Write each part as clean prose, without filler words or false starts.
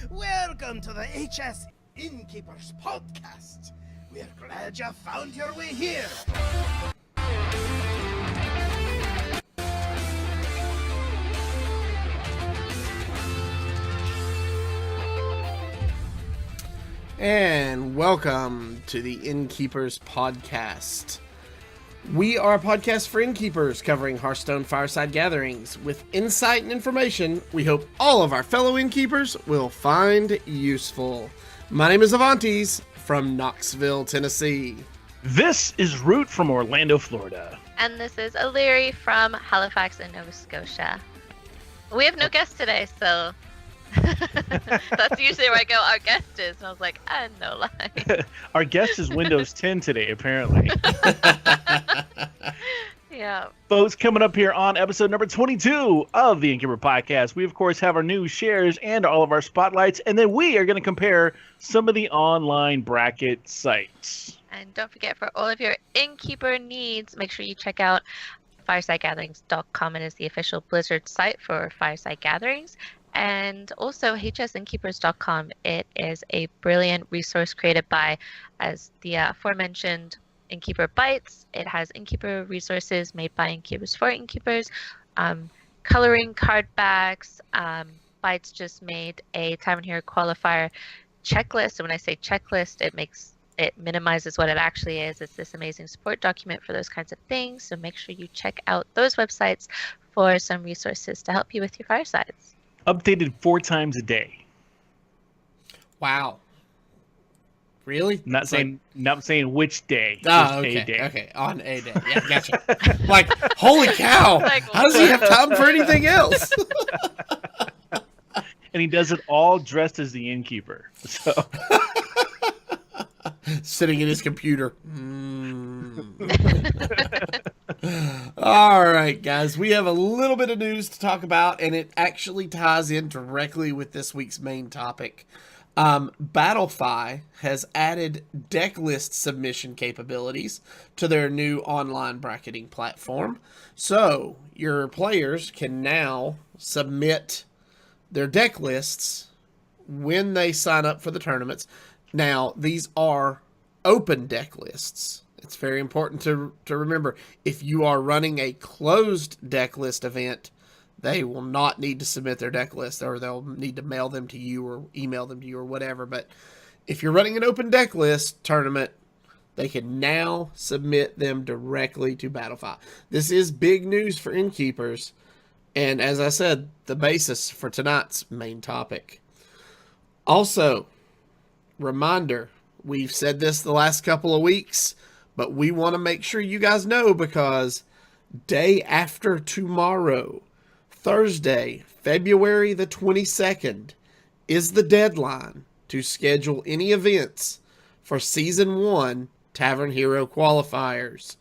Welcome to the HS Innkeepers Podcast. We're glad you found your way here. And welcome to the Innkeepers Podcast. We are a podcast for innkeepers covering Hearthstone fireside gatherings with insight and information we hope all of our fellow innkeepers will find useful. My name is Avantes from Knoxville, Tennessee. This is Root from Orlando, Florida. And this is O'Leary from Halifax in Nova Scotia. We have no guest today, so that's usually where I go, our guest is. And I was like, no lie. Our guest is Windows 10 today, apparently. Yeah. Folks, coming up here on episode number 22 of the Innkeeper Podcast, we, of course, have our new shares and all of our spotlights, and then we are going to compare some of the online bracket sites. And don't forget, for all of your innkeeper needs, make sure you check out firesidegatherings.com. It is the official Blizzard site for Fireside Gatherings. And also hsinnkeepers.com. It is a brilliant resource created by, as the aforementioned Innkeeper Bytes. It has innkeeper resources made by innkeepers for innkeepers, coloring card backs. Bytes just made a Tavern Hero qualifier checklist. And when I say checklist, it minimizes what it actually is. It's this amazing support document for those kinds of things. So make sure you check out those websites for some resources to help you with your firesides. Updated 4 times a day. Wow. Really? Not saying which day. Oh, just okay. a day. Okay, on a day. Yeah, gotcha. Like, holy cow! Like, How does he have time for anything else? And he does it all dressed as the innkeeper. So Sitting in his computer. All right, guys. We have a little bit of news to talk about, and it actually ties in directly with this week's main topic. Battlefy has added deck list submission capabilities to their new online bracketing platform. So your players can now submit their deck lists when they sign up for the tournaments. Now, these are open deck lists. It's very important to remember. If you are running a closed deck list event, they will not need to submit their deck list, or they'll need to mail them to you or email them to you or whatever. But if you're running an open deck list tournament, they can now submit them directly to Battlefy. This is big news for innkeepers, and as I said, the basis for tonight's main topic. Also, reminder, we've said this the last couple of weeks, but we want to make sure you guys know, because day after tomorrow, Thursday, February the 22nd, is the deadline to schedule any events for Season 1 Tavern Hero qualifiers.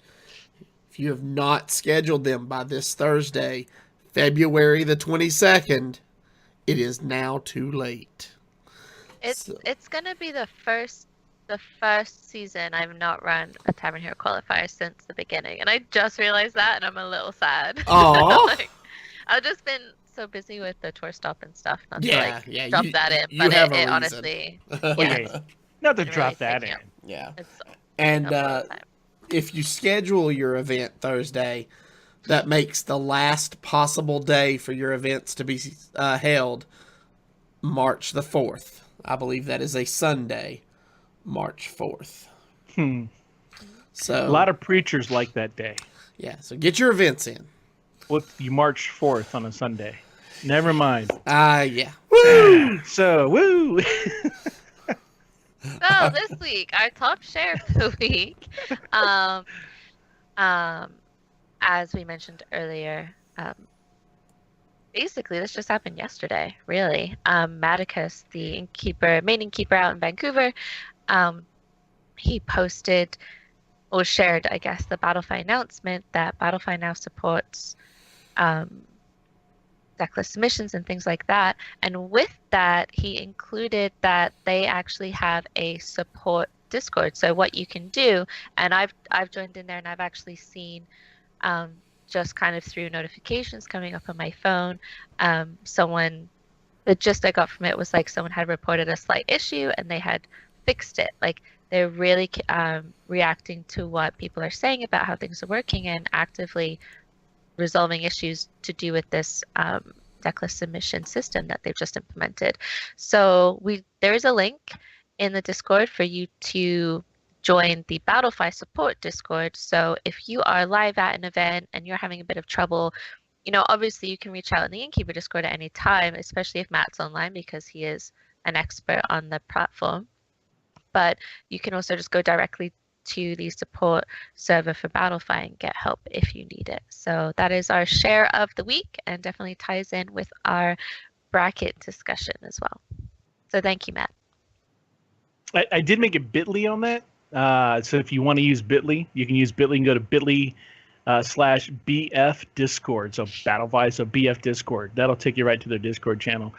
If you have not scheduled them by this Thursday, February the 22nd, it is now too late. It's gonna be the first season I've not run a Tavern Hero qualifier since the beginning, and I just realized that, and I'm a little sad. Aww. I've just been so busy with the tour stop and stuff, not to you, drop that in. you But have a it reason. honestly, not to It drop really that takes in. me Yeah. it's And a long time. if you schedule your event Thursday, that makes the last possible day for your events to be held March the 4th. I believe that is a Sunday, March 4th. So A lot of preachers like that day. yeah, so get your events in. What, you March 4th on a Sunday? Never mind. Yeah. Woo! So, woo! So this week, our top share of the week, as we mentioned earlier, basically this just happened yesterday, really. Maticus, the main innkeeper out in Vancouver, he posted or shared, I guess, the Battlefy announcement that Battlefy now supports decklist submissions and things like that. And with that, he included that they actually have a support Discord. So what you can do, and I've joined in there, and I've actually seen just kind of through notifications coming up on my phone, someone the gist I got from it was like someone had reported a slight issue and they had fixed it. Like they're really reacting to what people are saying about how things are working and actively resolving issues to do with this decklist submission system that they've just implemented. So there is a link in the Discord for you to join the Battlefy support Discord. So if you are live at an event and you're having a bit of trouble, obviously you can reach out in the Innkeeper Discord at any time, especially if Matt's online because he is an expert on the platform. But you can also just go directly to the support server for Battlefy and get help if you need it. So that is our share of the week and definitely ties in with our bracket discussion as well. So thank you, Matt. I did make a bit.ly on that. So if you want to use bit.ly, you can use bit.ly and go to bit.ly /BF Discord. So Battlefy, so BF Discord. That'll take you right to their Discord channel.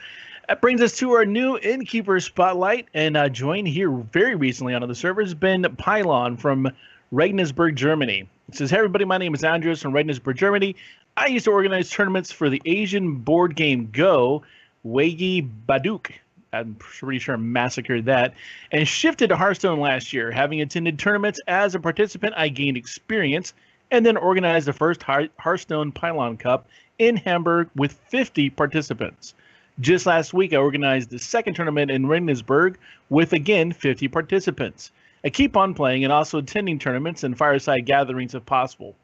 That brings us to our new Innkeeper Spotlight. And joined here very recently on the server has been Pylon from Regensburg, Germany. It says, hey, everybody, my name is Andreas from Regensburg, Germany. I used to organize tournaments for the Asian board game Go, Wagi Baduk. I'm pretty sure I massacred that, and shifted to Hearthstone last year. Having attended tournaments as a participant, I gained experience and then organized the first Hearthstone Pylon Cup in Hamburg with 50 participants. Just last week, I organized the second tournament in Regensburg with, again, 50 participants. I keep on playing and also attending tournaments and fireside gatherings if possible.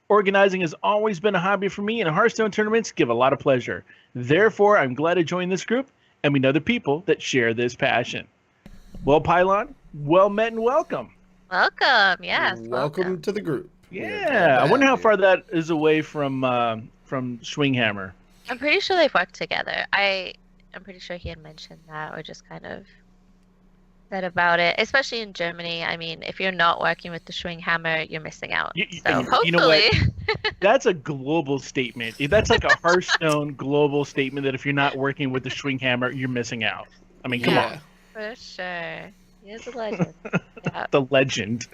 Organizing has always been a hobby for me, and Hearthstone tournaments give a lot of pleasure. Therefore, I'm glad to join this group and we know the people that share this passion. Well, Pylon, well met and welcome. Welcome, yes. Welcome to the group. Yeah, I wonder how far that is away from Swinghammer. I'm pretty sure they've worked together. I'm pretty sure he had mentioned that or just kind of said about it, especially in Germany. I mean, if you're not working with the Swinghammer, you're missing out. So hopefully. You know what? That's a global statement. That's like a Hearthstone global statement that if you're not working with the Swinghammer, you're missing out. I mean, come on. For sure. He is a legend. Yeah. The legend.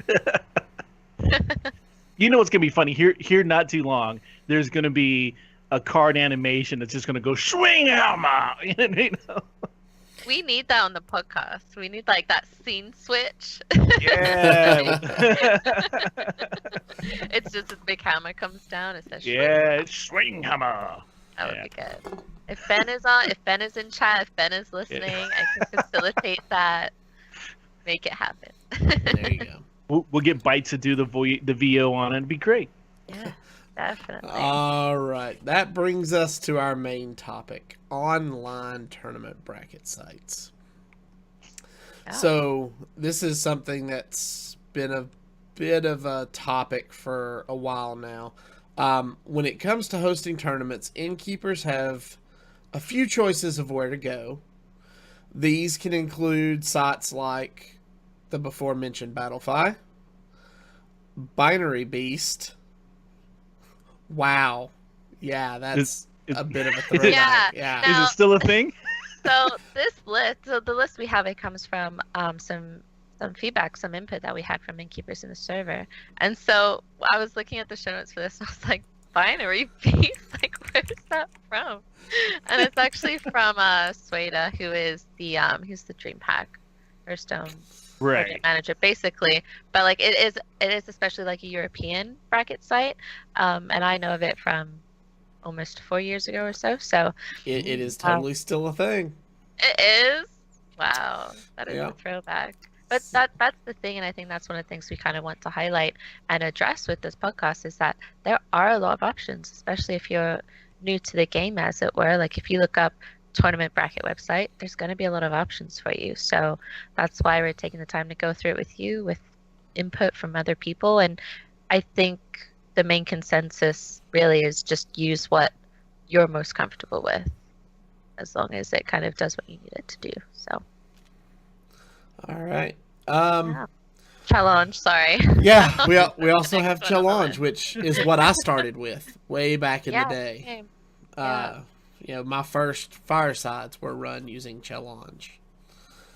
You know what's going to be funny? Here, not too long, there's going to be a card animation that's just going to go Swinghammer. You know? We need that on the podcast. We need like that scene switch. Yeah. It's just a big hammer comes down. It says yeah, Swinghammer. That would be good. If Ben is in chat, if Ben is listening, I can facilitate that. Make it happen. There you go. We'll get Bytes to do the VO on it. It'd be great. Yeah, definitely. All right. That brings us to our main topic, online tournament bracket sites. Oh. So this is something that's been a bit of a topic for a while now. When it comes to hosting tournaments, innkeepers have a few choices of where to go. These can include sites like the before mentioned Battlefy, Binary Beast. Wow. That's a bit of a throwback. Yeah. Now, is it still a thing? So the list we have, it comes from some feedback, some input that we had from Innkeepers in the server. And so I was looking at the show notes for this and I was like, Binary Beast? Like, where's that from? And it's actually from Sueda, who is he's the DreamHack Hearthstone manager, basically. But like it is especially like a European bracket site. And I know of it from almost 4 years ago or so. So it is totally still a thing. It is? Wow. That is a throwback. But that's the thing, and I think that's one of the things we kind of want to highlight and address with this podcast is that there are a lot of options, especially if you're new to the game, as it were. Like if you look up tournament bracket website, there's going to be a lot of options for you. So that's why we're taking the time to go through it with you, with input from other people. And I think the main consensus really is just use what you're most comfortable with, as long as it kind of does what you need it to do. So. All right. Challenge, sorry. Yeah, we also have challenge, which is what I started with way back in the day. My first firesides were run using challenge.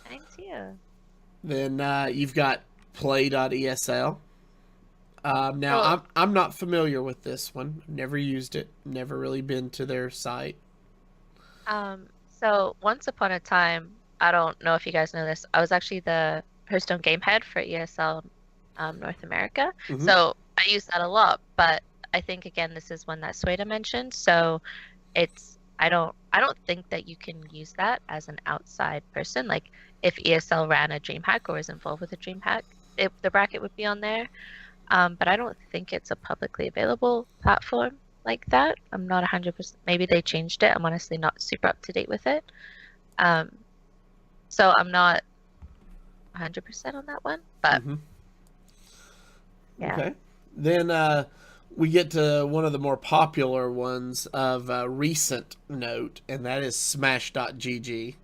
Thanks, you. Then you've got play.esl. Now I'm not familiar with this one. Never used it. Never really been to their site. So once upon a time, I don't know if you guys know this, I was actually the Hearthstone game head for ESL North America. Mm-hmm. So I use that a lot, but I think again this is one that Sueda mentioned. So I don't think that you can use that as an outside person. Like if ESL ran a DreamHack or was involved with a DreamHack, the bracket would be on there. But I don't think it's a publicly available platform like that. I'm not 100%. Maybe they changed it. I'm honestly not super up to date with it. So I'm not 100% on that one. But yeah. Okay. Then we get to one of the more popular ones of recent note, and that is Smash.gg.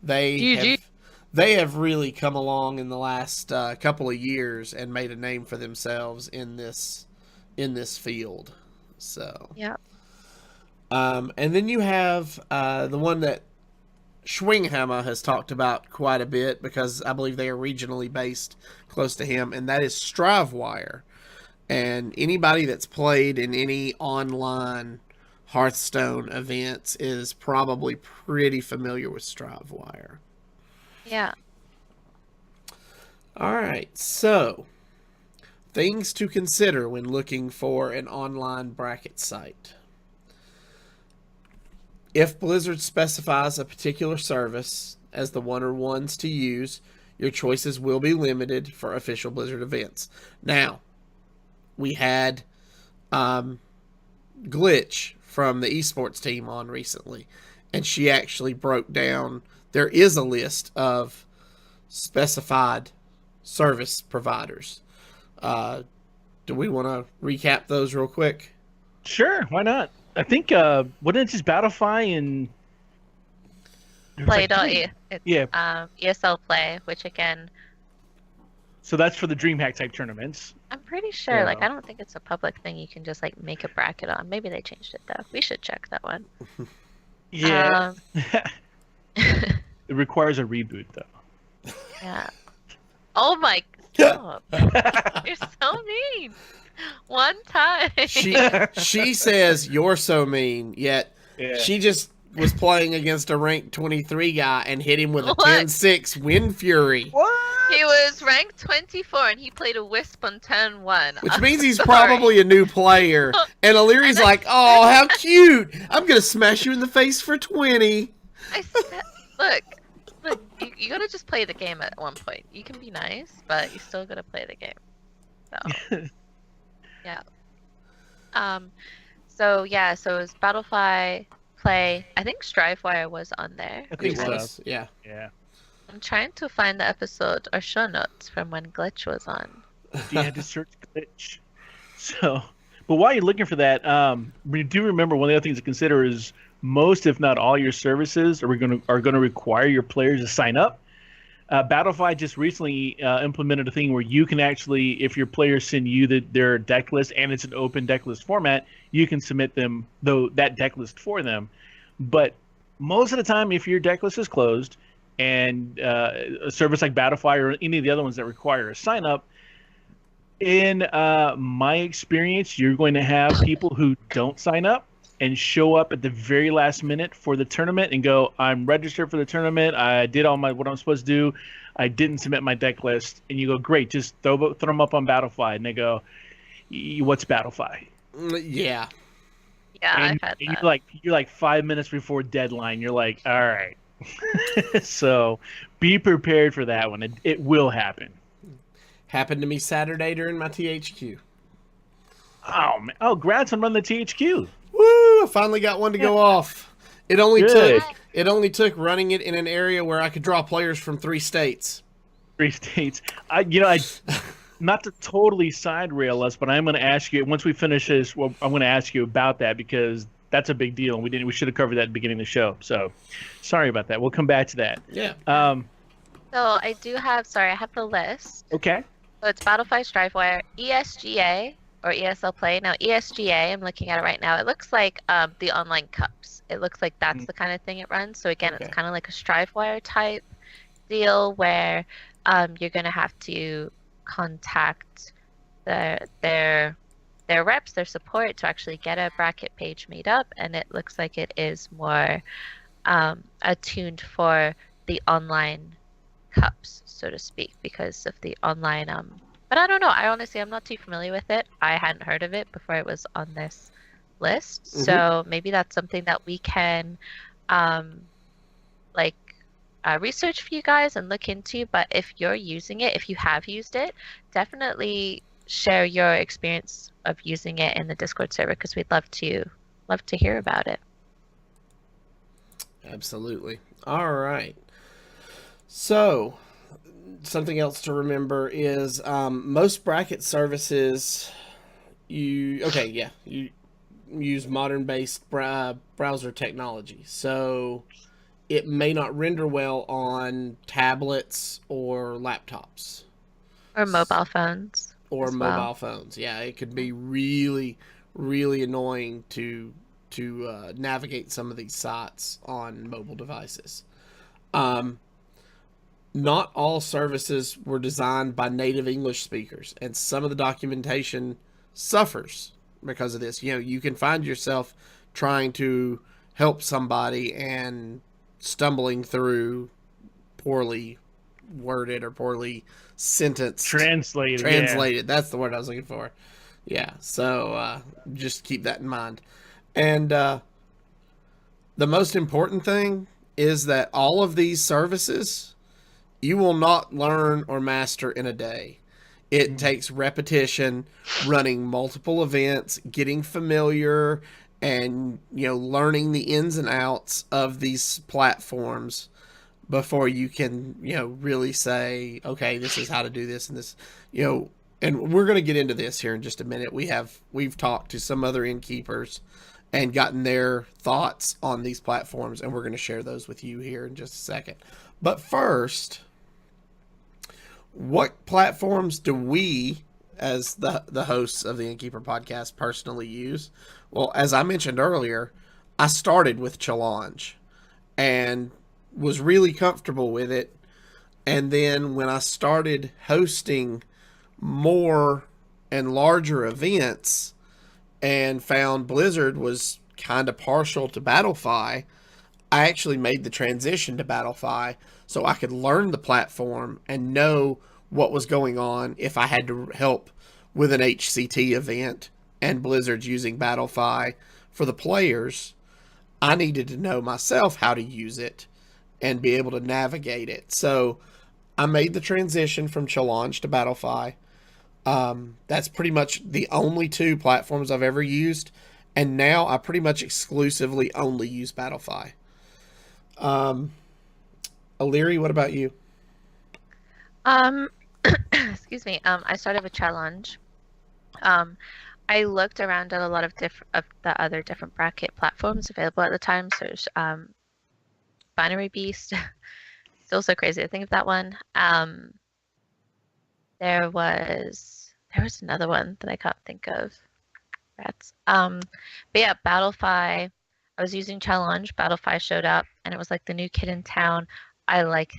They have really come along in the last couple of years and made a name for themselves in this field. So Yeah. and then you have the one that Schwinghammer has talked about quite a bit because I believe they are regionally based close to him, and that is Strivewire. And anybody that's played in any online Hearthstone events is probably pretty familiar with Strivewire. Yeah. All right, so things to consider when looking for an online bracket site. If Blizzard specifies a particular service as the one or ones to use, your choices will be limited for official Blizzard events. Now, we had Glitch from the esports team on recently, and she actually broke down. There is a list of specified service providers. Do we want to recap those real quick? Sure, why not? I think wasn't it just Battlefy and Play.e. Yeah. ESL Play, which again, So that's for the DreamHack type tournaments. I'm pretty sure. Yeah. Like, I don't think it's a public thing you can just like make a bracket on. Maybe they changed it though. We should check that one. Yeah. It requires a reboot though. Yeah. Oh my God. You're so mean. One time. She says you're so mean, yet Yeah. she just was playing against a ranked 23 guy and hit him with a What? 10-6 Wind Fury. What? He was ranked 24 and he played a Wisp on turn 1. Which means he's Sorry. probably a new player. And Illyri's like, oh, how cute. I'm going to smash you in the face for 20. I said, look, you gotta just play the game at one point. You can be nice, but you still gotta play the game. So, yeah. So it was Battlefy, Play. I think Strivewire was on there. I think It so. was, yeah. Yeah. I'm trying to find the episode or show notes from when Glitch was on. You had to search Glitch. So, but while you're looking for that, we do remember one of the other things to consider is most, if not all, your services are going to require your players to sign up. Battlefy just recently implemented a thing where you can actually, if your players send you their deck list and it's an open deck list format, you can submit them that deck list for them. But most of the time, if your deck list is closed and a service like Battlefy or any of the other ones that require a sign up, in my experience, you're going to have people who don't sign up and show up at the very last minute for the tournament and go, I'm registered for the tournament. I did all what I'm supposed to do. I didn't submit my deck list. And you go, great, just throw them up on Battlefy. And they go, what's Battlefy? Yeah. Yeah, And, I've had and that. you're like 5 minutes before deadline. You're like, all right. So be prepared for that one. It will happen. Happened to me Saturday during my THQ. Oh, man. Oh, congrats on running the THQ. Woo! I finally got one to go off. It only Good. took running it in an area where I could draw players from 3 states. 3 states. I not to totally side rail us, but I'm going to ask you once we finish this. Well, I'm going to ask you about that because that's a big deal, and we should have covered that at the beginning of the show. So, sorry about that. We'll come back to that. Yeah. So I do have, I have the list. Okay. So it's Battlefy, Strivewire, ESGA, or ESL Play. Now, ESGA, I'm looking at it right now. It looks like the online cups. It looks like that's the kind of thing it runs. So again, Okay. it's kind of like a Strivewire type deal where you're going to have to contact their reps, their support to actually get a bracket page made up. And it looks like it is more attuned for the online cups, so to speak, because of the online. But I don't know. I'm not too familiar with it. I hadn't heard of it before it was on this list. So maybe that's something that we can, um, like, research for you guys and look into. But if you're using it, if you have used it, definitely share your experience of using it in the Discord server because we'd love to hear about it. Absolutely. All right. So, something else to remember is most bracket services you use modern based browser technology. So it may not render well on tablets or laptops Or mobile phones or as well. mobile phones. Yeah, it could be really really annoying to navigate some of these sites on mobile devices. Um, Not all services were designed by native English speakers, and some of the documentation suffers because of this. You can find yourself trying to help somebody and stumbling through poorly worded or poorly sentenced. Translated. Yeah. That's the word I was looking for. Yeah, so just keep that in mind. And the most important thing is that all of these services you will not learn or master in a day. It takes repetition, running multiple events, getting familiar, and learning the ins and outs of these platforms before you can really say, okay, this is how to do this and this. And we're going to get into this here in just a minute. We've talked to some other innkeepers and gotten their thoughts on these platforms, and we're going to share those with you here in just a second. But first, what platforms do we, as the hosts of the Innkeeper Podcast, personally use? Well, as I mentioned earlier, I started with Challenge and was really comfortable with it. And then when I started hosting more and larger events and found Blizzard was kind of partial to Battlefy, I actually made the transition to Battlefy so I could learn the platform and know what was going on if I had to help with an HCT event and Blizzard's using Battlefy for the players. I needed to know myself how to use it and be able to navigate it. So I made the transition from Challenge to Battlefy. That's pretty much the only two platforms I've ever used. And now I pretty much exclusively only use Battlefy. O'Leary, what about you? Excuse me. I started with Challenge. I looked around at a lot of the other different bracket platforms available at the time. So there's Binary Beast. Still so crazy to think of that one. There was another one that I can't think of. Rats. But yeah, Battlefy. I was using Challenge. Battlefy showed up, and it was like the new kid in town. I like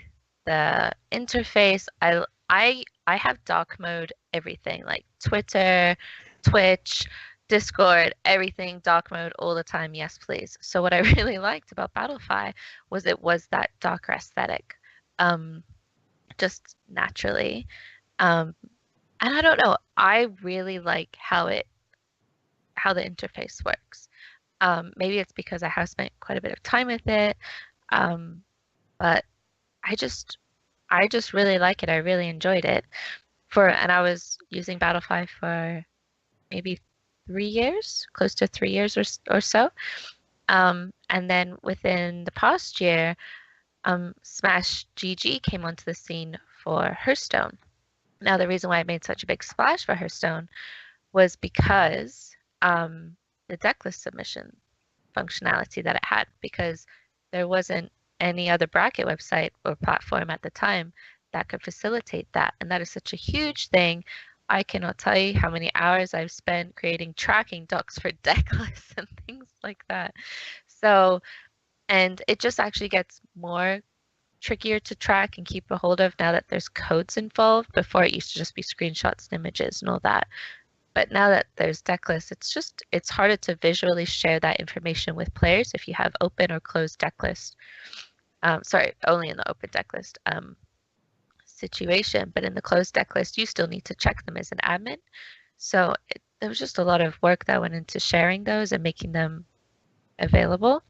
the interface. I have dark mode everything, like Twitter, Twitch, Discord, everything dark mode all the time. Yes, please. So what I really liked about Battlefy was it was that darker aesthetic, just naturally. And I don't know. I really like how the interface works. Maybe it's because I have spent quite a bit of time with it, but I just really like it. I really enjoyed it. And I was using Battlefy for maybe 3 years, close to 3 years or so. And then within the past year, Smash GG came onto the scene for Hearthstone. Now, the reason why I made such a big splash for Hearthstone was because the decklist submission functionality that it had, because there wasn't any other bracket website or platform at the time that could facilitate that. And that is such a huge thing. I cannot tell you how many hours I've spent creating tracking docs for deck lists and things like that. So, and it just actually gets more trickier to track and keep a hold of now that there's codes involved. Before, it used to just be screenshots and images and all that. But now that there's deck lists, it's harder to visually share that information with players if you have open or closed deck list. Sorry, only in the open deck list situation, but in the closed deck list, you still need to check them as an admin. So there was just a lot of work that went into sharing those and making them available.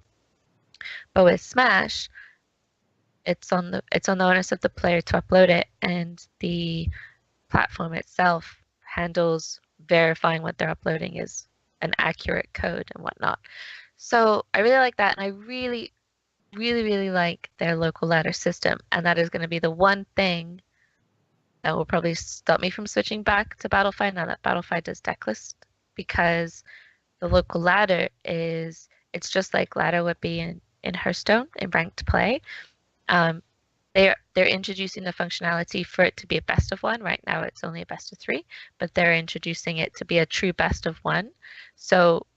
But with Smash, it's on the onus of the player to upload it, and the platform itself handles verifying what they're uploading is an accurate code and whatnot. So I really like that, and I really, really, really like their local ladder system, and that is going to be the one thing that will probably stop me from switching back to Battlefy now that Battlefy does decklist, because the local ladder it's just like ladder would be in Hearthstone in ranked play. They're introducing the functionality for it to be a best of one. Right now it's only a best of 3, but they're introducing it to be a true best of 1. So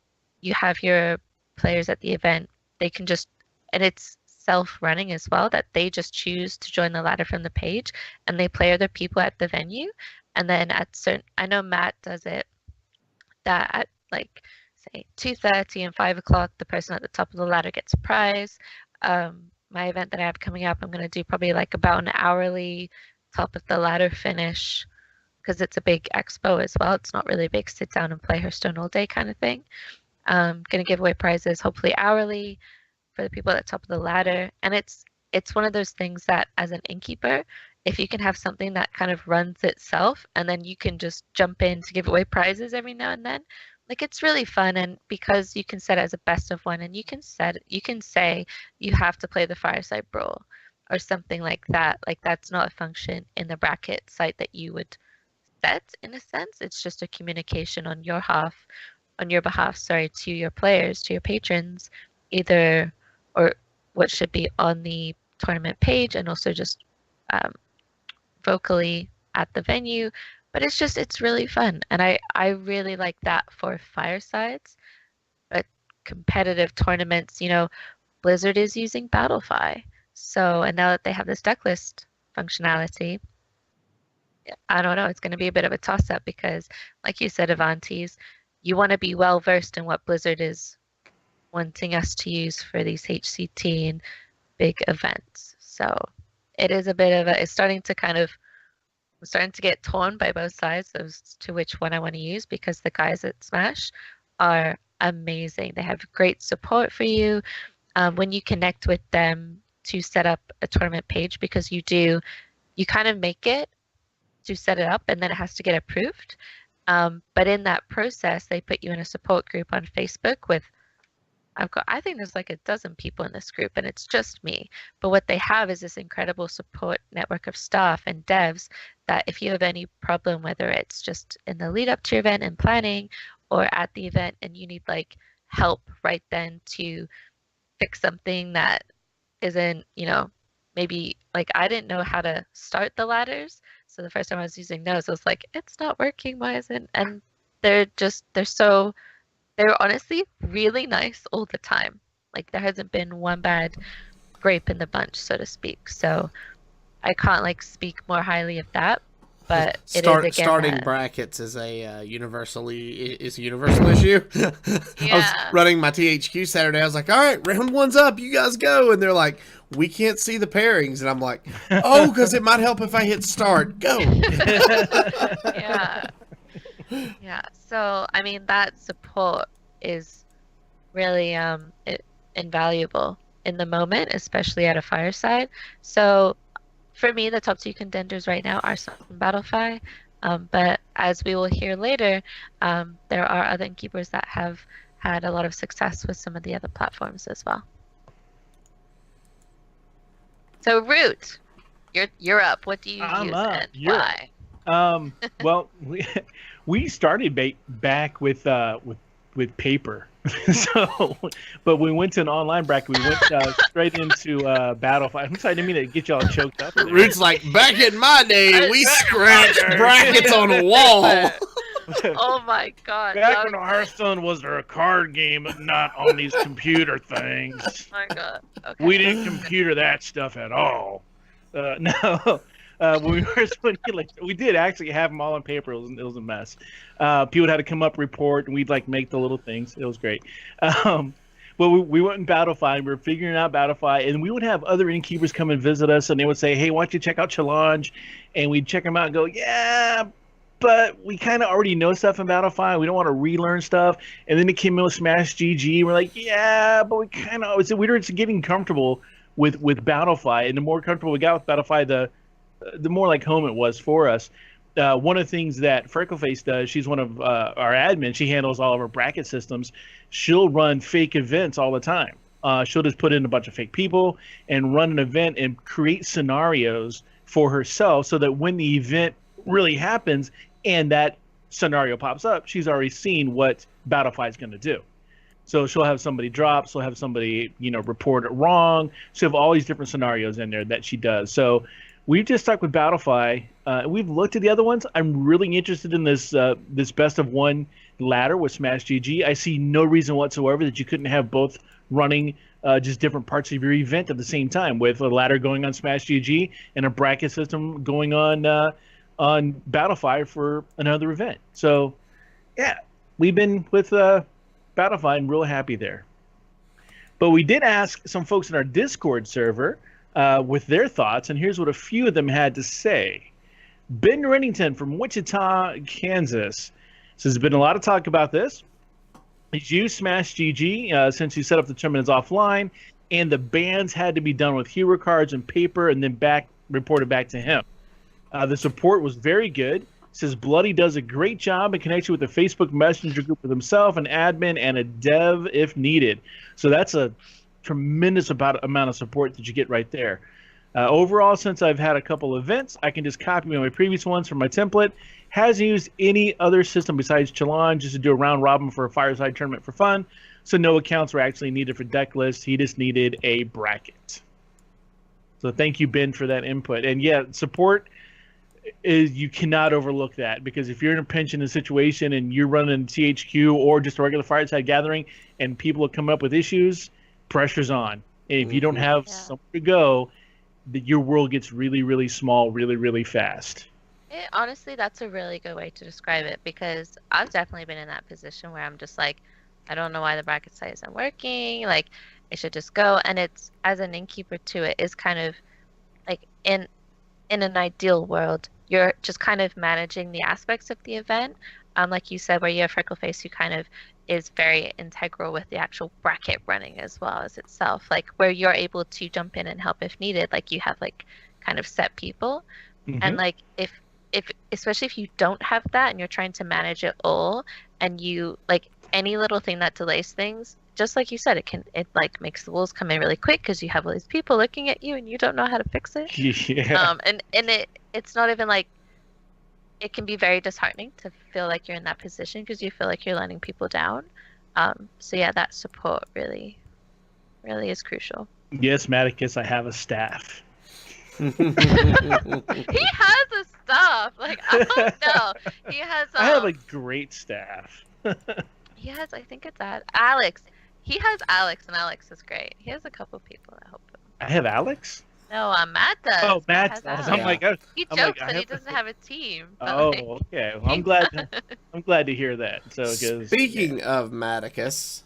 you have your players at the event, they can just, and it's self-running as well, that they just choose to join the ladder from the page and they play other people at the venue. And then at certain, I know Matt does it, that at like say 2:30 and 5 o'clock, the person at the top of the ladder gets a prize. My event that I have coming up, I'm going to do probably like about an hourly top of the ladder finish, because it's a big expo as well. It's not really a big sit down and play Hearthstone all day kind of thing. Going to give away prizes hopefully hourly for the people at the top of the ladder. And it's one of those things that as an innkeeper, if you can have something that kind of runs itself and then you can just jump in to give away prizes every now and then, like it's really fun. And because you can set it as a best of 1, and you can say you have to play the Fireside Brawl or something like that. Like that's not a function in the bracket site that you would set in a sense. It's just a communication on your behalf, to your players, to your patrons, either or what should be on the tournament page and also just vocally at the venue. But it's really fun, and I really like that for firesides. But competitive tournaments, Blizzard is using Battlefy, so, and now that they have this deck list functionality, I don't know, it's going to be a bit of a toss-up, because like you said, Avantes, you want to be well versed in what Blizzard is wanting us to use for these HCT and big events. So it is a bit of I'm starting to get torn by both sides as to which one I want to use, because the guys at Smash are amazing. They have great support for you when you connect with them to set up a tournament page, because you kind of make it to set it up and then it has to get approved. But in that process, they put you in a support group on Facebook with, I think there's like a dozen people in this group, and it's just me. But what they have is this incredible support network of staff and devs that if you have any problem, whether it's just in the lead up to your event and planning or at the event, and you need like help right then to fix something that isn't, maybe like I didn't know how to start the ladders. So the first time I was using those, I was like, it's not working. Why isn't? And they're honestly really nice all the time. Like there hasn't been one bad grape in the bunch, so to speak. So I can't like speak more highly of that. But starting brackets is a universal issue. Yeah. I was running my THQ Saturday. I was like, all right, round 1's up. You guys go. And they're like, we can't see the pairings. And I'm like, oh, because it might help if I hit start. Go. Yeah. Yeah. So, I mean, that support is really invaluable in the moment, especially at a fireside. So for me, the top 2 contenders right now are some Battlefy, but as we will hear later, there are other innkeepers that have had a lot of success with some of the other platforms as well. So Root, you're up. What do you use and why? Well, we started back with paper. So, but we went to an online bracket. We went straight into Battlefy. I'm sorry, I didn't mean to get y'all choked up. Root's like, back in my day, we scratched brackets on a wall. Oh my god. Back when Hearthstone was a card game, not on these computer things. Oh my god. Okay. We didn't computer that stuff at all. No. when we first went, we did actually have them all on paper. It was a mess. People had to come up, report, and we'd like make the little things. It was great. Well, we went in Battlefy, and we were figuring out Battlefy, and we would have other innkeepers come and visit us, and they would say, "Hey, why don't you check out Challenge?" And we'd check them out and go, "Yeah, but we kind of already know stuff in Battlefy. We don't want to relearn stuff." And then it came in with Smash GG. We're like, "Yeah, but we were just getting comfortable with Battlefy, and the more comfortable we got with Battlefy, the more like home it was for us." One of the things that Freckleface does, she's one of our admins. She handles all of our bracket systems. She'll run fake events all the time. She'll just put in a bunch of fake people and run an event and create scenarios for herself so that when the event really happens and that scenario pops up, she's already seen what Battlefy is going to do. So she'll have somebody drop, she'll have somebody, report it wrong. She'll have all these different scenarios in there that she does. So we've just stuck with Battlefy. We've looked at the other ones. I'm really interested in this best of one ladder with Smash GG. I see no reason whatsoever that you couldn't have both running just different parts of your event at the same time, with a ladder going on Smash GG and a bracket system going on Battlefy for another event. So, yeah, we've been with Battlefy and real happy there. But we did ask some folks in our Discord server with their thoughts, and here's what a few of them had to say. Ben Reddington from Wichita, Kansas says, there's been a lot of talk about this. He's used Smash GG since he set up the tournaments offline, and the bans had to be done with hero cards and paper and then reported back to him. The support was very good. Says Bloody does a great job in connection with the Facebook Messenger group with himself, an admin, and a dev if needed. So that's a tremendous amount of support that you get right there. Overall, since I've had a couple events, I can just copy my previous ones from my template. Hasn't used any other system besides Challenge just to do a round robin for a fireside tournament for fun. So no accounts were actually needed for deck lists. He just needed a bracket. So thank you, Ben, for that input. And yeah, support is, you cannot overlook that, because if you're in a pinch in a situation and you're running THQ or just a regular fireside gathering and people are coming up with issues, pressure's on. And if you don't have somewhere to go, your world gets really, really small, really, really fast. Honestly, that's a really good way to describe it, because I've definitely been in that position where I'm just like, I don't know why the bracket site isn't working. Like, it should just go. And it's, as an innkeeper too, it is kind of like in an ideal world, you're just kind of managing the aspects of the event. Like you said, where you have Freckleface, who kind of is very integral with the actual bracket running as well as itself. Like, where you're able to jump in and help if needed. Like, you have like kind of set people, and like if especially if you don't have that and you're trying to manage it all, and you like any little thing that delays things, just like you said, it like makes the wolves come in really quick because you have all these people looking at you and you don't know how to fix it. Yeah. And it's not even like, it can be very disheartening to feel like you're in that position because you feel like you're letting people down. So yeah, that support really, really is crucial. Yes, Maticus, I have a staff. He has a staff. Like, I don't know. He has. I have a great staff. He has. I think it's Alex. He has Alex, and Alex is great. He has a couple people that help him. I have Alex? No, Matt does. Oh, Matt does. I'm like, he jokes that he doesn't have a team. Oh, okay. Well, I'm glad to hear that. So, speaking of Maticus,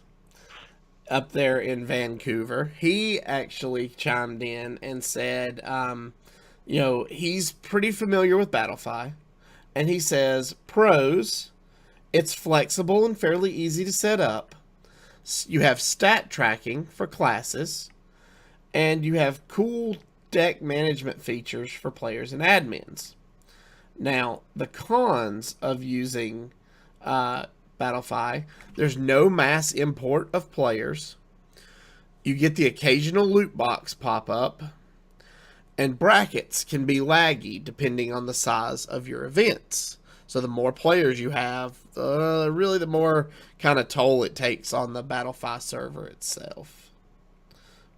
up there in Vancouver, he actually chimed in and said, he's pretty familiar with Battlefy, and he says, pros, it's flexible and fairly easy to set up. You have stat tracking for classes, and you have cool deck management features for players and admins. Now, the cons of using Battlefy, there's no mass import of players. You get the occasional loot box pop up, and brackets can be laggy depending on the size of your events. So the more players you have, really the more kind of toll it takes on the Battlefy server itself.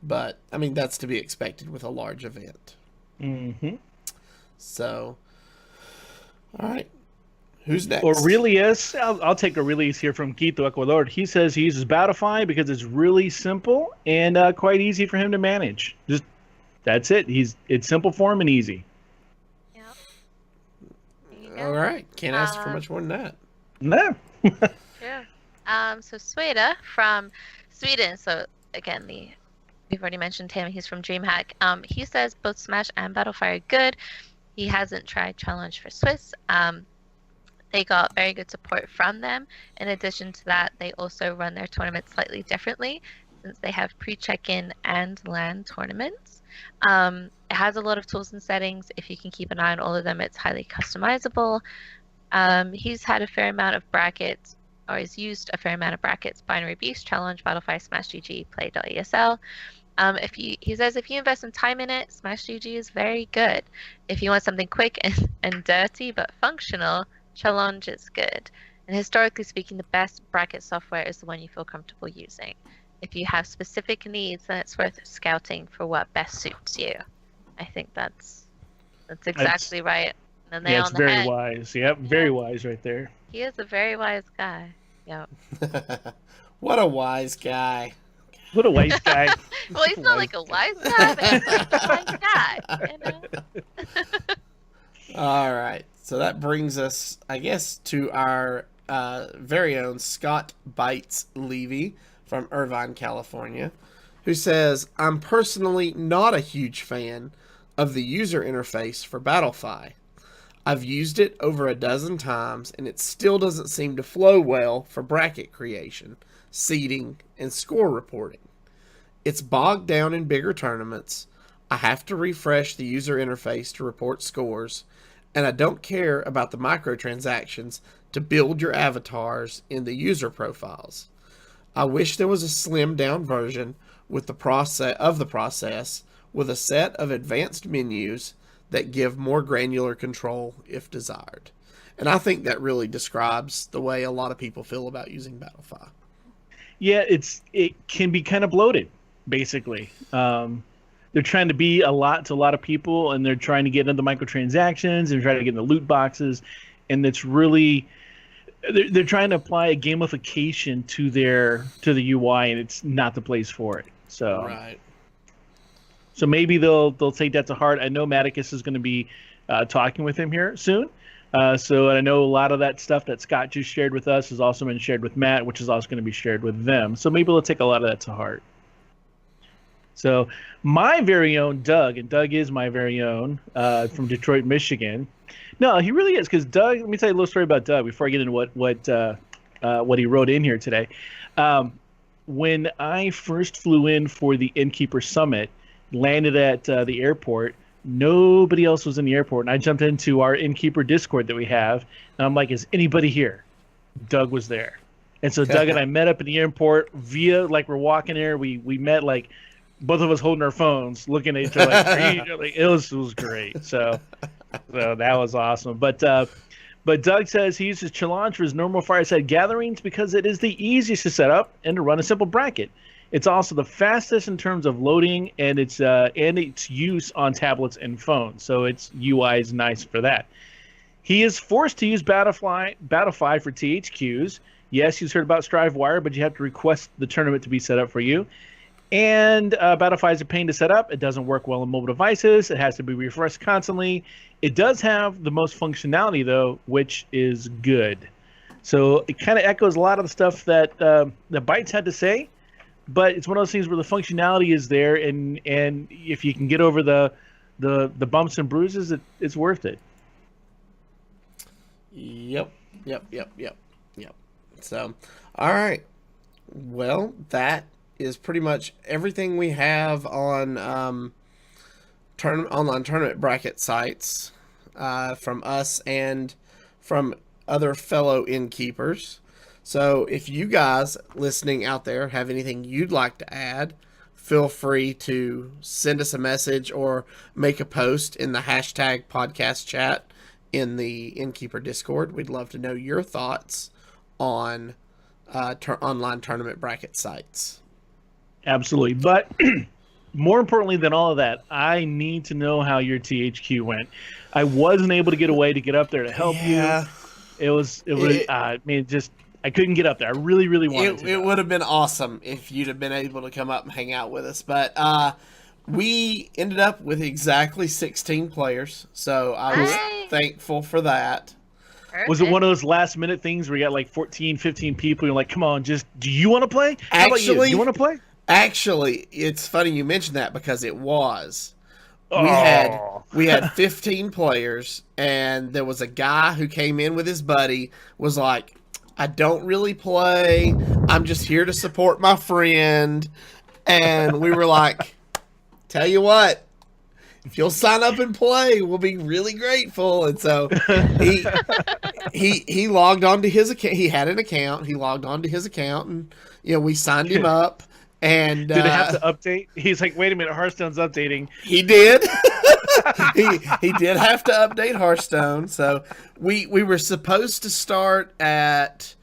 But, I mean, that's to be expected with a large event. Mm-hmm. So, all right. Who's next? Aurelius, I'll take Aurelius here from Quito, Ecuador. He says he uses Battlefy because it's really simple and quite easy for him to manage. Just that's it. It's simple for him and easy. All right. Can't ask for Um, much more than that. No. True. So Sweda from Sweden. So again, we've already mentioned him. He's from DreamHack. He says both Smash and Battlefy are good. He hasn't tried Challenge for Swiss. They got very good support from them. In addition to that, they also run their tournaments slightly differently since they have pre-check-in and LAN tournaments. It has a lot of tools and settings. If you can keep an eye on all of them, it's highly customizable. He's had a fair amount of brackets, or has used a fair amount of brackets: Binary Beast, Challenge, Battlefy, Smash GG, Play.esl. He says if you invest some time in it, Smash GG is very good. If you want something quick and dirty but functional, Challenge is good. And historically speaking, the best bracket software is the one you feel comfortable using. If you have specific needs, then it's worth scouting for what best suits you. I think that's exactly right. And Yeah, it's very head. wise. Yep, very wise right there. He is a very wise guy. Yep. What a wise guy. What a wise guy. Well, he's not like a wise guy, but he's like a wise guy. You know? All right. So that brings us, I guess, to our very own Scott Bites Levy from Irvine, California, who says, I'm personally not a huge fan of the user interface for Battlefy. I've used it over a dozen times, and it still doesn't seem to flow well for bracket creation, seeding, and score reporting. It's bogged down in bigger tournaments. I have to refresh the user interface to report scores, and I don't care about the microtransactions to build your avatars in the user profiles. I wish there was a slimmed down version with the process with a set of advanced menus that give more granular control if desired. And I think that really describes the way a lot of people feel about using Battlefy. Yeah, it can be kind of bloated, basically. They're trying to be a lot to a lot of people, and they're trying to get into microtransactions and trying to get into loot boxes, and it's really they're trying to apply a gamification to the UI, and it's not the place for it. So Right. So maybe they'll take that to heart. I know Maticus is going to be talking with him here soon. So I know a lot of that stuff that Scott just shared with us has also been shared with Matt, which is also going to be shared with them. So maybe they'll take a lot of that to heart. So my very own Doug, and Doug is my very own from Detroit, Michigan. No, he really is, because Doug. Let me tell you a little story about Doug before I get into what he wrote in here today. When I first flew in for the Innkeeper Summit, landed at the airport, nobody else was in the airport, and I jumped into our Innkeeper Discord that we have, and I'm like, is anybody here? Doug was there. And so Doug and I met up in the airport via, like, we're walking there, we met, like, both of us holding our phones, looking at each other, like, it was great. So that was awesome. But Doug says he uses Challenge for his normal fireside gatherings because it is the easiest to set up and to run a simple bracket. It's also the fastest in terms of loading, and its use on tablets and phones. So its UI is nice for that. He is forced to use Battlefy for THQs. Yes, he's heard about StriveWire, but you have to request the tournament to be set up for you. And Battlefy is a pain to set up. It doesn't work well on mobile devices. It has to be refreshed constantly. It does have the most functionality, though, which is good. So it kind of echoes a lot of the stuff that the Bytes had to say. But it's one of those things where the functionality is there, and if you can get over the bumps and bruises, it's worth it. Yep. So, all right. Well, that is pretty much everything we have on online tournament bracket sites from us and from other fellow innkeepers. So if you guys listening out there have anything you'd like to add, feel free to send us a message or make a post in the hashtag podcast chat in the Innkeeper Discord. We'd love to know your thoughts on online tournament bracket sites. Absolutely. But more importantly than all of that, I need to know how your THQ went. I wasn't able to get away to get up there to help you. I couldn't get up there. I really, really wanted to. It would have been awesome if you'd have been able to come up and hang out with us. But we ended up with exactly 16 players, so I was thankful for that. Was it one of those last minute things where you got like 14, 15 people? You're like, come on, just do you want to play? How about you? Do you want to play? Actually, it's funny you mentioned that because it was. Oh. We had 15 players, and there was a guy who came in with his buddy, was like, I don't really play. I'm just here to support my friend. And we were like, tell you what, if you'll sign up and play, we'll be really grateful. And so he logged on to his account. He had an account. He logged on to his account, and we signed him up. And did it have to update? He's like, wait a minute, Hearthstone's updating. He did. he did have to update Hearthstone. So we were supposed to start at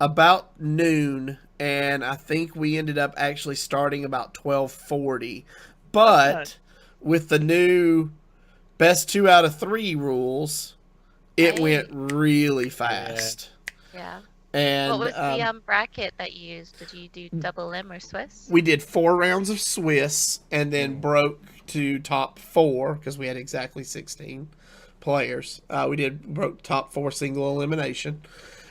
about noon, and I think we ended up actually starting about 12:40. But with the new best 2 out of 3 rules, it went really fast. Yeah. And what was the bracket that you used? Did you do double M or Swiss? We did 4 rounds of Swiss and then broke to top 4 because we had exactly 16 players. We broke top 4 single elimination.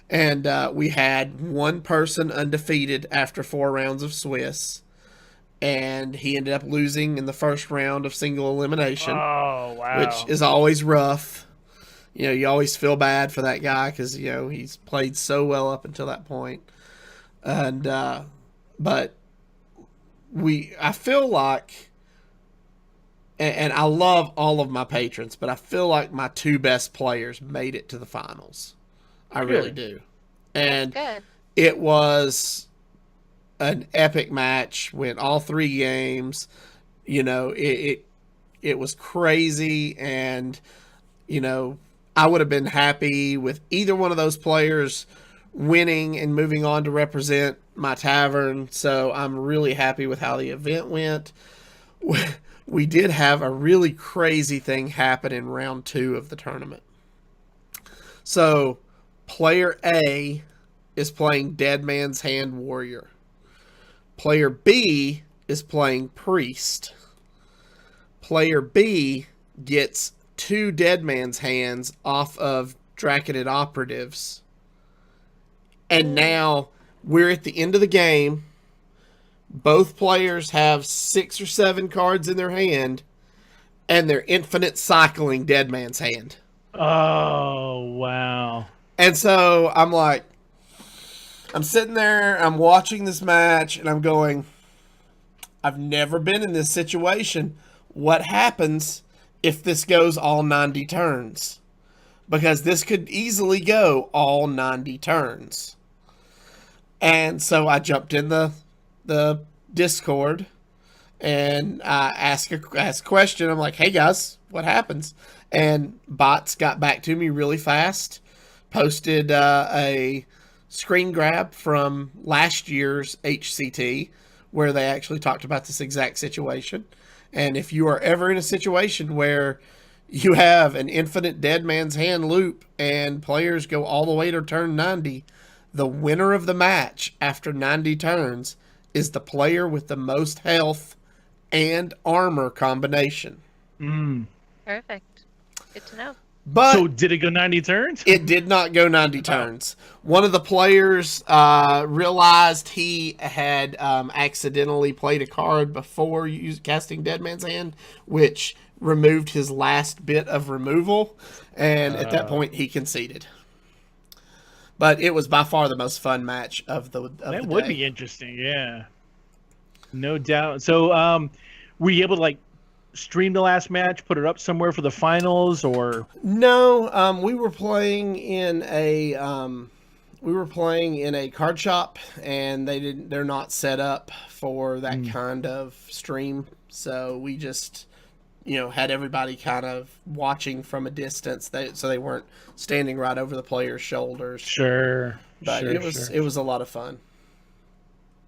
And we had one person undefeated after 4 rounds of Swiss. And he ended up losing in the first round of single elimination. Oh, wow. Which is always rough. You always feel bad for that guy because, he's played so well up until that point. And, but I feel like, and I love all of my patrons, but I feel like my 2 best players made it to the finals. I really do. And it was an epic match, went all 3 games. It was crazy, and, I would have been happy with either one of those players winning and moving on to represent my tavern. So I'm really happy with how the event went. We did have a really crazy thing happen in round 2 of the tournament. So player A is playing Dead Man's Hand Warrior. Player B is playing Priest. Player B gets 2 Dead Man's Hands off of Draconid Operatives. And now we're at the end of the game. Both players have 6 or 7 cards in their hand, and they're infinite cycling Dead Man's Hand. Oh, wow. And so I'm sitting there, I'm watching this match, and I'm going, I've never been in this situation. What happens if this goes all 90 turns? Because this could easily go all 90 turns. And so I jumped in the Discord and I asked a question. I'm like, hey guys, what happens? And bots got back to me really fast, posted a screen grab from last year's HCT where they actually talked about this exact situation. And if you are ever in a situation where you have an infinite Dead Man's Hand loop and players go all the way to turn 90, the winner of the match after 90 turns is the player with the most health and armor combination. Perfect. Good to know. But so did it go 90 turns? It did not go 90 turns. One of the players realized he had accidentally played a card before casting Dead Man's Hand, which removed his last bit of removal, and at that point he conceded. But it was by far the most fun match of the That would be interesting, yeah. No doubt. So were you able to stream the last match, put it up somewhere for the finals, or no? We were playing in a card shop, and they're not set up for that kind of stream. So we just had everybody kind of watching from a distance, so they weren't standing right over the player's shoulders. Sure. But it was a lot of fun.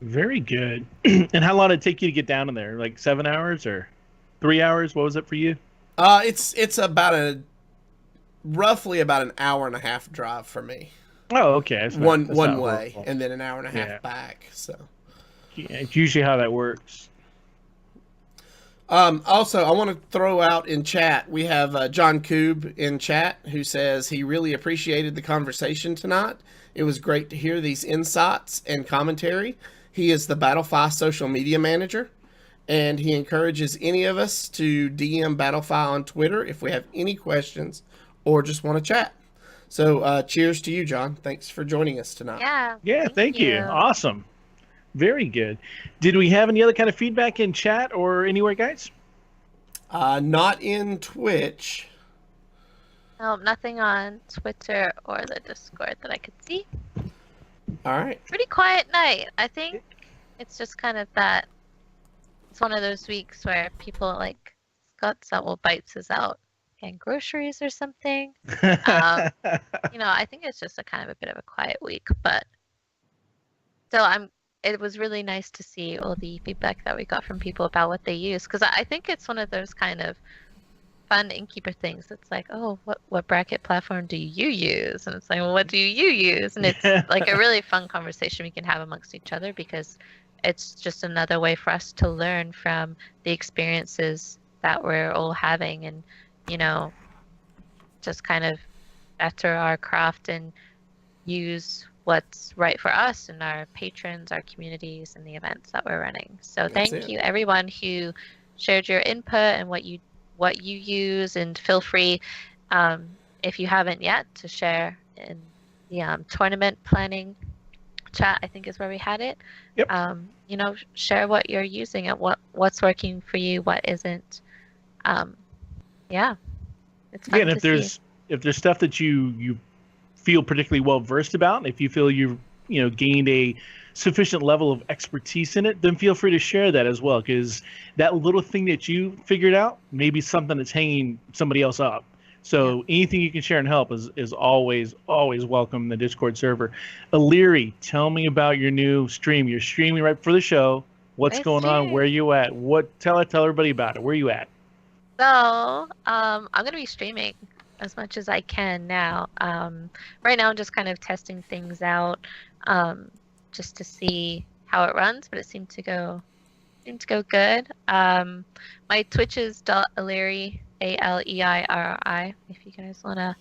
Very good. And how long did it take you to get down in there? 7 hours or 3 hours? What was it for you? It's about roughly about an hour and a half drive for me. Oh, okay. That's one way, horrible. And then an hour and a half back. So yeah, it's usually how that works. Also, I want to throw out in chat, we have John Coob in chat who says he really appreciated the conversation tonight. It was great to hear these insights and commentary. He is the Battlefy social media manager, and he encourages any of us to DM Battlefy on Twitter if we have any questions or just want to chat. So cheers to you, John. Thanks for joining us tonight. Yeah, thank you. Awesome. Very good. Did we have any other kind of feedback in chat or anywhere, guys? Not in Twitch. No, nothing on Twitter or the Discord that I could see. All right. Pretty quiet night. I think it's just kind of that. It's one of those weeks where people like Scott Sutwell bites us out and groceries or something. I think it's just a kind of a bit of a quiet week, but still, it was really nice to see all the feedback that we got from people about what they use, because I think it's one of those kind of fun Innkeeper things. It's like, oh, what bracket platform do you use? And it's like, well, what do you use? And it's like a really fun conversation we can have amongst each other, because it's just another way for us to learn from the experiences that we're all having, and just kind of better our craft and use what's right for us and our patrons, our communities, and the events that we're running. So thank you everyone who shared your input and what you use, and feel free, if you haven't yet, to share in the tournament planning chat, I think is where we had it. Yep. Share what you're using and what's working for you, what isn't. It's fun and if there's stuff that you feel particularly well versed about, if you feel you've gained a sufficient level of expertise in it, then feel free to share that as well, because that little thing that you figured out may be something that's hanging somebody else up. So anything you can share and help is always welcome in the Discord server. Illyri, tell me about your new stream. You're streaming right before the show. What's going on? Where are you at? Tell everybody about it. Where are you at? So I'm going to be streaming as much as I can now. Right now I'm just kind of testing things out, just to see how it runs, but it seemed to go good. My Twitch is .Illyri, ALEIRI, if you guys want to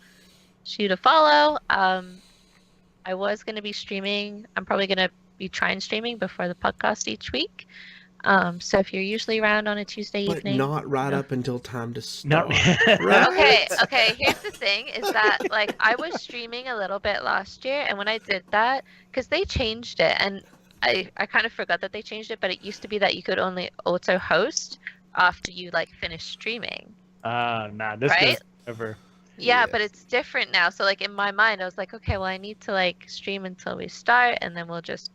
shoot a follow. I was going to be streaming. I'm probably going to be trying streaming before the podcast each week. So if you're usually around on a Tuesday evening, not right up until time to start. Right? Okay. Here's the thing: is that like I was streaming a little bit last year, and when I did that, because they changed it, and I kind of forgot that they changed it, but it used to be that you could only auto host after you like finished streaming. This right? ever. Yeah, but it's different now. So like in my mind, I was like, okay, well I need to like stream until we start, and then we'll just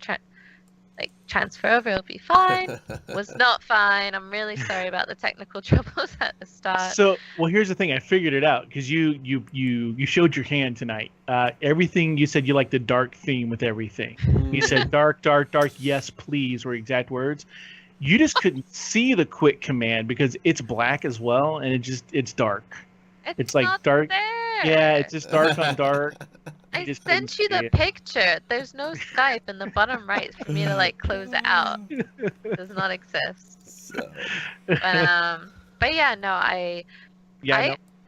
transfer over. It'll be fine. Was not fine. I'm really sorry about the technical troubles at the start. So, well, here's the thing. I figured it out because you showed your hand tonight. Everything you said, you like the dark theme with everything. You said dark, yes, please, were exact words. You just couldn't see the quick command because it's black as well, and it's dark. It's like not dark. there. Yeah, it's just dark on dark. I sent you the picture. There's no Skype in the bottom right for me to like close it out. It does not exist. But yeah, no, I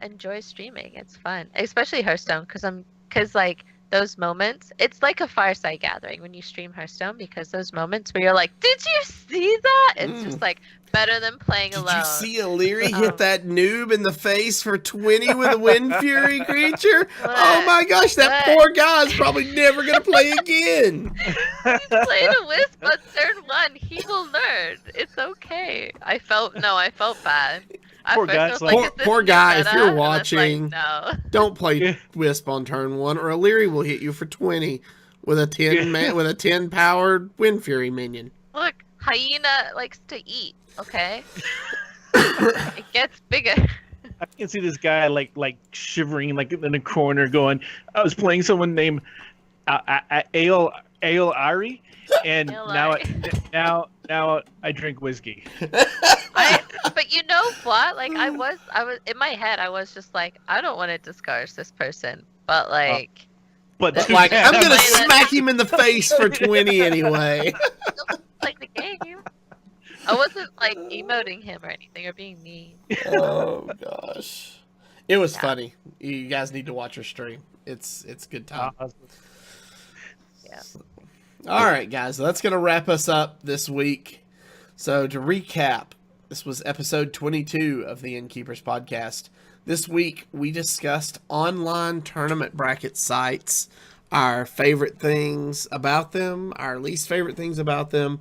enjoy streaming. It's fun, especially Hearthstone, because like those moments, it's like a fireside gathering when you stream Hearthstone, because those moments where you're like, did you see that? It's just like better than playing alone. Did you see Illyri hit that noob in the face for 20 with a Wind Fury creature? Oh my gosh, that poor guy's probably never going to play again. He's played a Wisp on turn 1. He will learn. It's okay. I felt bad. Poor guy. Poor guy, if you're watching, no. Don't play Wisp on turn 1, or Illyri will hit you for 20 with a 10 powered Wind Fury minion. Look, Hyena likes to eat, okay? It gets bigger. I can see this guy like shivering like in a corner going, I was playing someone named Aeolari, and now I drink whiskey. But you know what? Like I was in my head. I was just like, I don't want to discourage this person, but like, I'm gonna smack him in the face for 20 anyway. Like the game. I wasn't like emoting him or anything or being mean. Oh gosh, it was Yeah. funny. You guys need to watch her stream. It's a good time. Yeah. All right, guys, that's going to wrap us up this week. So to recap, this was episode 22 of the Innkeepers Podcast. This week, we discussed online tournament bracket sites, our favorite things about them, our least favorite things about them,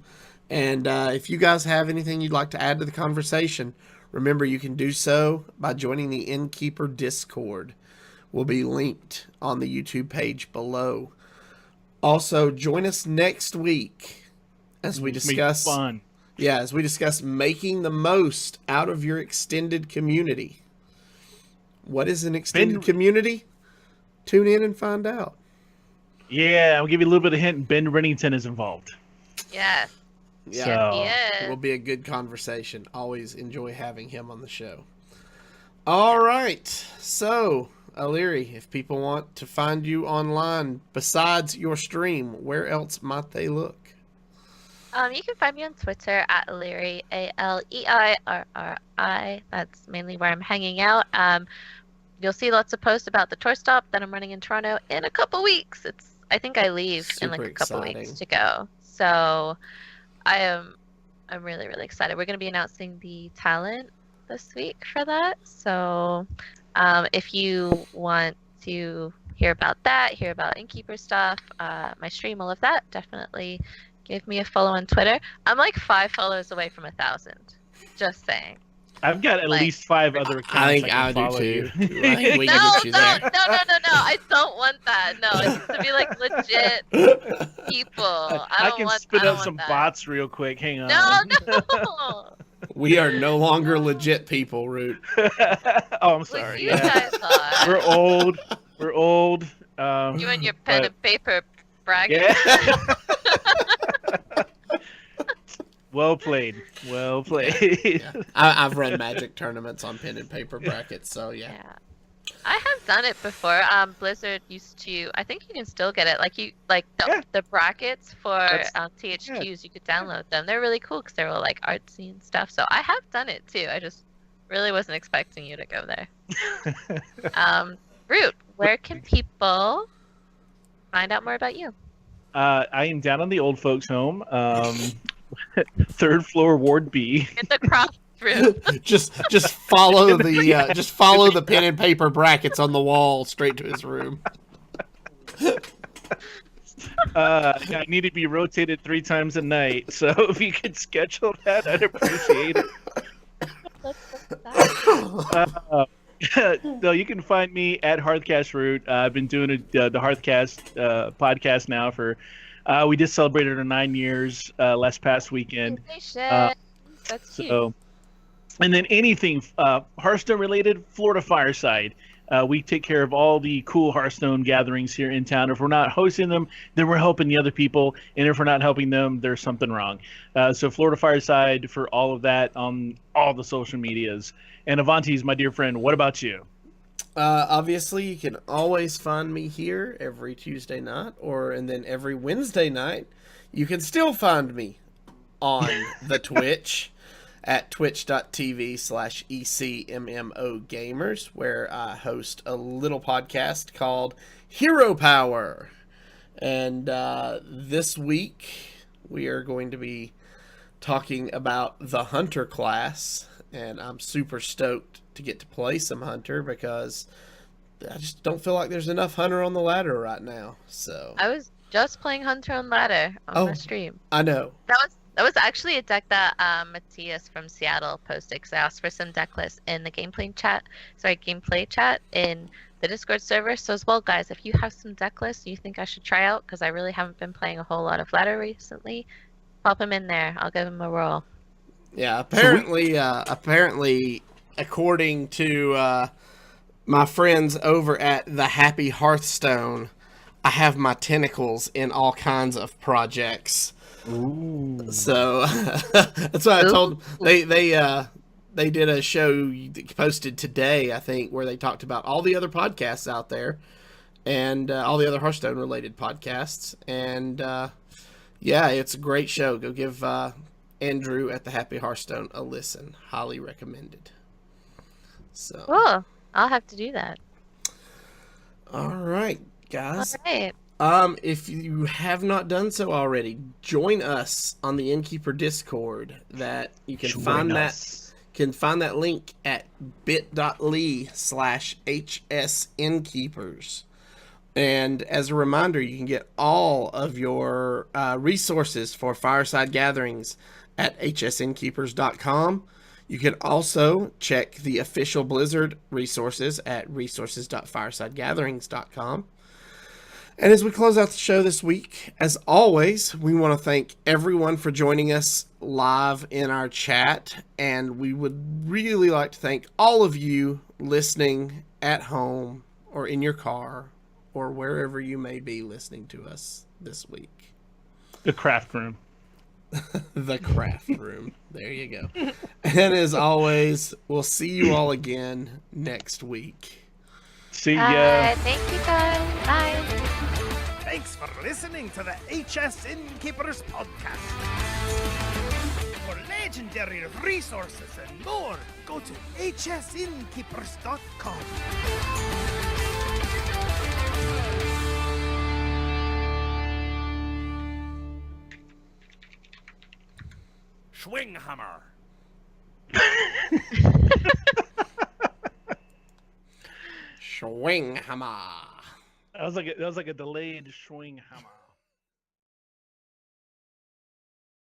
and if you guys have anything you'd like to add to the conversation, remember you can do so by joining the Innkeeper Discord. Will be linked on the YouTube page below. Also, join us next week as we discuss fun. Yeah, as we discuss making the most out of your extended community. What is an extended community? Tune in and find out. Yeah, I'll give you a little bit of hint. Ben Rennington is involved. Yes. Yeah, So, it will be a good conversation. Always enjoy having him on the show. All right, so O'Leary, if people want to find you online besides your stream, where else might they look? You can find me on Twitter at Leary, ALEIRRI. That's mainly where I'm hanging out. You'll see lots of posts about the tour stop that I'm running in Toronto in a couple weeks. I think I leave in like a couple weeks to go. So I'm really, really excited. We're going to be announcing the talent this week for that. So if you want to hear about that, hear about Innkeeper stuff, my stream, all of that, definitely give me a follow on Twitter. I'm like 5 followers away from 1,000. Just saying. I've got at least 5 other accounts. I think I do too. I think we can get you there. No. I don't want that. No, it needs to be like legit people. I can spin up some bots real quick. Hang on. No. We are no longer legit people, Root. Oh, I'm sorry. You guys are. We're old. We're old. You and your pen and paper bragging. Yeah. Well played. Well played. Yeah. I've run Magic tournaments on pen and paper brackets, so yeah. I have done it before. Blizzard used to. I think you can still get it. The brackets for THQs. You could download them. They're really cool because they're all like artsy and stuff. So I have done it too. I just really wasn't expecting you to go there. Root, where can people find out more about you? I am down on the old folks' home. 3rd floor, Ward B. In the cross room. just follow the pen and paper brackets on the wall straight to his room. I need to be rotated 3 times a night, so if you could schedule that, I'd appreciate it. No, you can find me at Hearthcast Root. I've been doing the Hearthcast podcast now for. We just celebrated our 9 years last past weekend. That's cute. So, and then anything Hearthstone related, Florida Fireside. We take care of all the cool Hearthstone gatherings here in town. If we're not hosting them, then we're helping the other people. And if we're not helping them, there's something wrong. So Florida Fireside for all of that on all the social medias. And Avanti's my dear friend. What about you? Obviously, you can always find me here every Tuesday night, and then every Wednesday night, you can still find me on the Twitch at twitch.tv/ECMMOgamers, where I host a little podcast called Hero Power. And this week, we are going to be talking about the Hunter class, and I'm super stoked to get to play some Hunter because I just don't feel like there's enough Hunter on the ladder right now. So I was just playing Hunter on ladder on my stream. I know. That was actually a deck that Matthias from Seattle posted because I asked for some deck lists in the gameplay chat in the Discord server. So as well, guys, if you have some deck lists you think I should try out, because I really haven't been playing a whole lot of ladder recently, pop them in there. I'll give them a roll. Yeah, apparently, according to my friends over at the Happy Hearthstone, I have my tentacles in all kinds of projects. Ooh. So that's what I told them. They did a show posted today, I think, where they talked about all the other podcasts out there and all the other Hearthstone related podcasts. And yeah, it's a great show. Go give and Drew at the Happy Hearthstone a listen. Highly recommended. So, Cool. I'll have to do that. all right, guys. All right. If you have not done so already, join us on the Innkeeper Discord. That you can find that link at bit.ly/HSInnkeepers. And as a reminder, you can get all of your resources for Fireside Gatherings at hsinnkeepers.com. You can also check the official Blizzard resources at resources.firesidegatherings.com. And as we close out the show this week, as always, we want to thank everyone for joining us live in our chat. And we would really like to thank all of you listening at home or in your car or wherever you may be listening to us this week. The craft room. The craft room. There you go. And as always, we'll see you all again next week. See ya. Thank you, guys. Bye. Thanks for listening to the HS Innkeepers Podcast. For legendary resources and more, go to hsinnkeepers.com. Schwinghammer. Schwinghammer. That was like a delayed swing hammer.